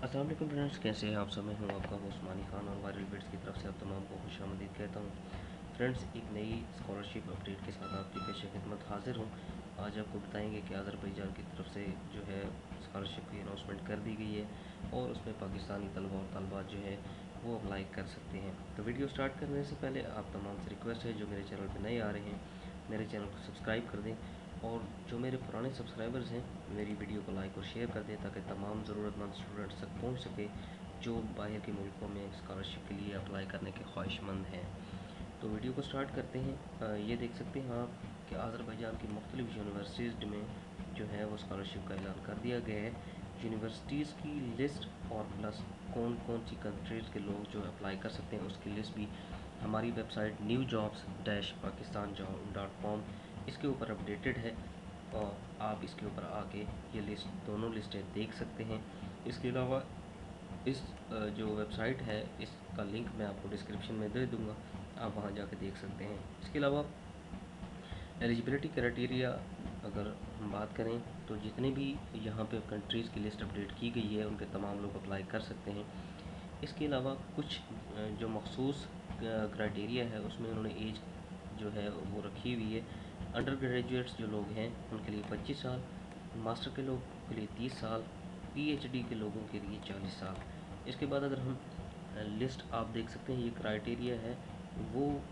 अस्सलाम वालेकुम फ्रेंड्स, कैसे हैं आप सब। मैं हूं आपका होस्ट मानी खान और वायरल बिट्स की तरफ से आप तमाम को खुशामदीद कहता हूं। फ्रेंड्स, एक नई स्कॉलरशिप अपडेट के साथ आपकी पेश खिदमत हाजिर हूं। आज आपको बताएंगे कि अज़रबैजान की तरफ से जो है स्कॉलरशिप की अनाउंसमेंट कर दी गई है और उसमें पाकिस्तानी तलबा और तलबात जो है वो अप्लाई कर सकते हैं। तो वीडियो स्टार्ट करने से पहले आप तमाम से रिक्वेस्ट है, जो मेरे चैनल पर नए आ रहे हैं मेरे चैनल को सब्सक्राइब कर दें, और जो मेरे पुराने सब्सक्राइबर्स हैं मेरी वीडियो को लाइक और शेयर कर दें, ताकि तमाम ज़रूरतमंद स्टूडेंट्स तक पहुंच सके जो बाहर के मुल्कों में स्कॉलरशिप के लिए अप्लाई करने के ख्वाहिशमंद हैं। तो वीडियो को स्टार्ट करते हैं। ये देख सकते हैं आप कि अज़रबैजान की मुख्तलिफ़ यूनिवर्सिटीज़ में जो है वो स्कॉलरशिप का ऐलान कर दिया गया है। यूनिवर्सिटीज़ की लिस्ट और प्लस कौन कौन सी कंट्रीज़ के लोग जो अप्लाई कर सकते हैं उसकी लिस्ट भी हमारी वेबसाइट newjobs-pakistan.com इसके ऊपर अपडेटेड है, और आप इसके ऊपर आके ये लिस्ट दोनों लिस्टें देख सकते हैं। इसके अलावा इस जो वेबसाइट है इसका लिंक मैं आपको डिस्क्रिप्शन में दे दूँगा, आप वहाँ जाके देख सकते हैं। इसके अलावा एलिजिबिलिटी क्राइटेरिया अगर हम बात करें तो जितने भी यहाँ पे कंट्रीज़ की लिस्ट अपडेट की गई है उनके तमाम लोग अप्लाई कर सकते हैं। इसके अलावा कुछ जो मखसूस क्राइटेरिया है उसमें उन्होंने एज जो है वो रखी हुई है। अंडर ग्रेजुएट्स जो लोग हैं उनके लिए 25 साल, मास्टर के लोगों के लिए 30 साल, पीएचडी के लोगों के लिए 40 साल। इसके बाद अगर हम लिस्ट आप देख सकते हैं, ये क्राइटेरिया है वो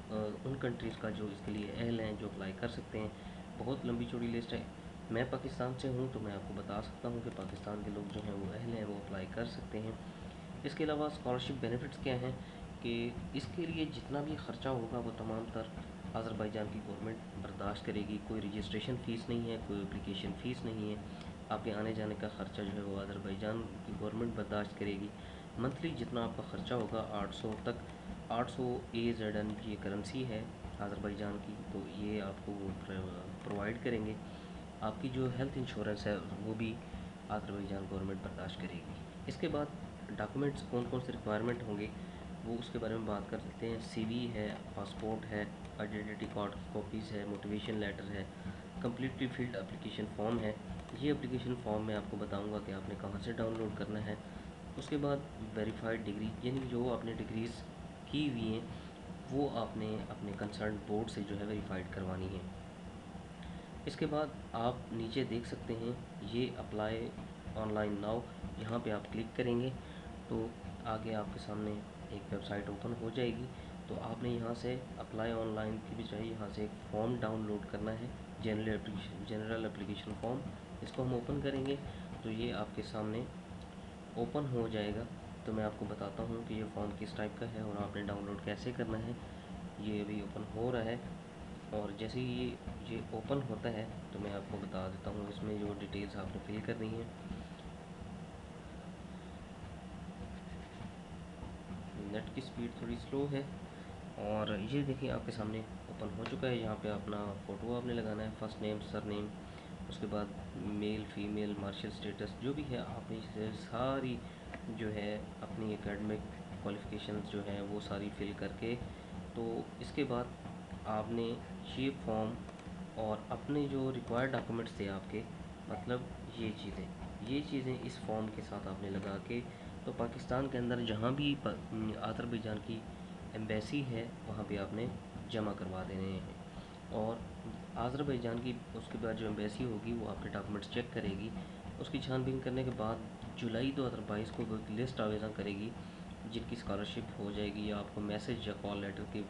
उन कंट्रीज़ का जो इसके लिए अहल हैं जो अप्लाई कर सकते हैं। बहुत लंबी चौड़ी लिस्ट है। मैं पाकिस्तान से हूँ तो मैं आपको बता सकता हूँ कि पाकिस्तान के लोग जो हैं वो अहल हैं, वो अप्लाई कर सकते हैं। इसके अलावा स्कॉलरशिप बेनिफिट्स क्या हैं कि इसके लिए जितना भी ख़र्चा होगा वो तमाम तर अज़रबैजान की गवर्नमेंट बर्दाश्त करेगी। कोई रजिस्ट्रेशन फ़ीस नहीं है, कोई एप्लीकेशन फ़ीस नहीं है। आपके आने जाने का ख़र्चा जो है वो अज़रबैजान की गवर्नमेंट बर्दाश्त करेगी। मंथली जितना आपका ख़र्चा होगा 800 तक, 800 AZN ये करेंसी है अज़रबैजान की, तो ये आपको वो प्रोवाइड करेंगे। आपकी जो हेल्थ इंश्योरेंस है वो भी अज़रबैजान गवर्नमेंट बर्दाश्त करेगी। इसके बाद डॉक्यूमेंट्स कौन कौन से रिक्वायरमेंट होंगे वो उसके बारे में बात कर लेते हैं। सीवी है, पासपोर्ट है, आइडेंटिटी कार्ड की कॉपीज़ है, मोटिवेशन लेटर है, कम्प्लीटली फिल्ड एप्लीकेशन फ़ॉर्म है। ये एप्लीकेशन फ़ॉर्म मैं आपको बताऊंगा कि आपने कहाँ से डाउनलोड करना है। उसके बाद वेरीफाइड डिग्री, यानी जो आपने डिग्रीज़ की हुई हैं वो आपने अपने कंसर्न बोर्ड से जो है वेरीफाइड करवानी है। इसके बाद आप नीचे देख सकते हैं ये अप्लाई ऑनलाइन नाउ, यहाँ पे आप क्लिक करेंगे तो आगे आपके सामने एक वेबसाइट ओपन हो जाएगी। तो आपने यहाँ से अप्लाई ऑनलाइन की बजाय यहाँ से एक फॉर्म डाउनलोड करना है, जनरल एप्लीकेशन फॉर्म। इसको हम ओपन करेंगे तो ये आपके सामने ओपन हो जाएगा। तो मैं आपको बताता हूँ कि ये फॉर्म किस टाइप का है और आपने डाउनलोड कैसे करना है। ये अभी ओपन हो रहा है, और जैसे ही ये ओपन होता है तो मैं आपको बता देता हूँ इसमें जो डिटेल्स आपने फिल करनी है। नेट की स्पीड थोड़ी स्लो है, और ये देखिए आपके सामने ओपन हो चुका है। यहाँ पे अपना फ़ोटो आपने लगाना है, फर्स्ट नेम, सर नेम, उसके बाद मेल फीमेल मार्शल स्टेटस जो भी है आपने इसे सारी जो है अपनी एकेडमिक क्वालिफ़िकेशंस जो हैं वो सारी फिल करके, तो इसके बाद आपने ये फॉर्म और अपने जो रिक्वायर्ड डॉक्यूमेंट्स थे आपके, मतलब ये चीज़ें इस फॉर्म के साथ आपने लगा के तो पाकिस्तान के अंदर जहाँ भी अज़रबैजान की एम्बेसी है वहाँ पे आपने जमा करवा देने हैं। और अज़रबैजान की उसके बाद जो एम्बेसी होगी वो आपके डॉक्यूमेंट्स चेक करेगी। उसकी छानबीन करने के बाद जुलाई 2022 को वो एक लिस्ट आवेदन करेगी जिनकी स्कॉलरशिप हो जाएगी, या आपको मैसेज या कॉल लेटर के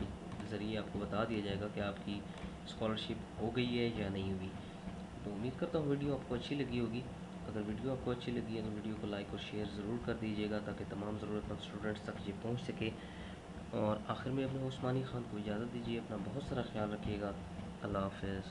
ज़रिए आपको बता दिया जाएगा कि आपकी स्कॉलरशिप हो गई है या नहीं हुई। तो उम्मीद करता हूँ वीडियो आपको अच्छी लगी होगी। अगर वीडियो आपको अच्छी लगी है तो वीडियो को लाइक और शेयर ज़रूर कर दीजिएगा, ताकि तमाम ज़रूरतमंद स्टूडेंट्स तक ये पहुँच सके। और आखिर में अपने उस्मानी ख़ान को इजाज़त दीजिए। अपना बहुत सारा ख्याल रखिएगा। अल्लाह हाफ़िज़।